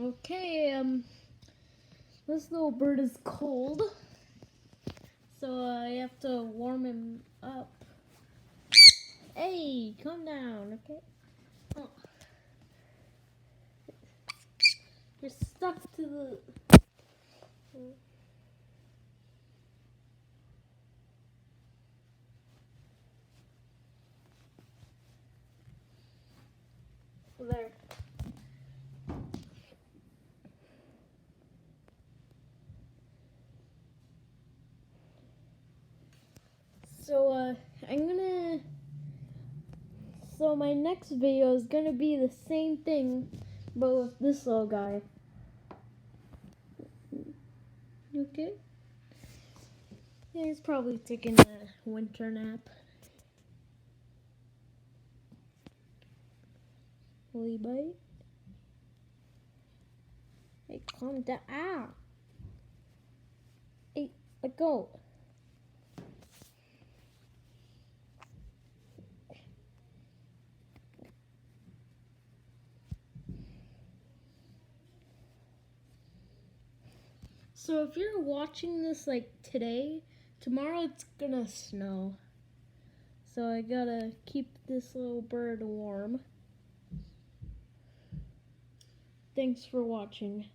Okay, this little bird is cold, so I have to warm him up. Hey, calm down, okay? Oh. You're stuck to the... There. So, So my next video is gonna be the same thing, but with this little guy. Okay? Yeah, he's probably taking a winter nap. Will he bite? Hey, calm down. Ah! Hey, let go. So if you're watching this like today, tomorrow it's gonna snow. So I gotta keep this little bird warm. Thanks for watching.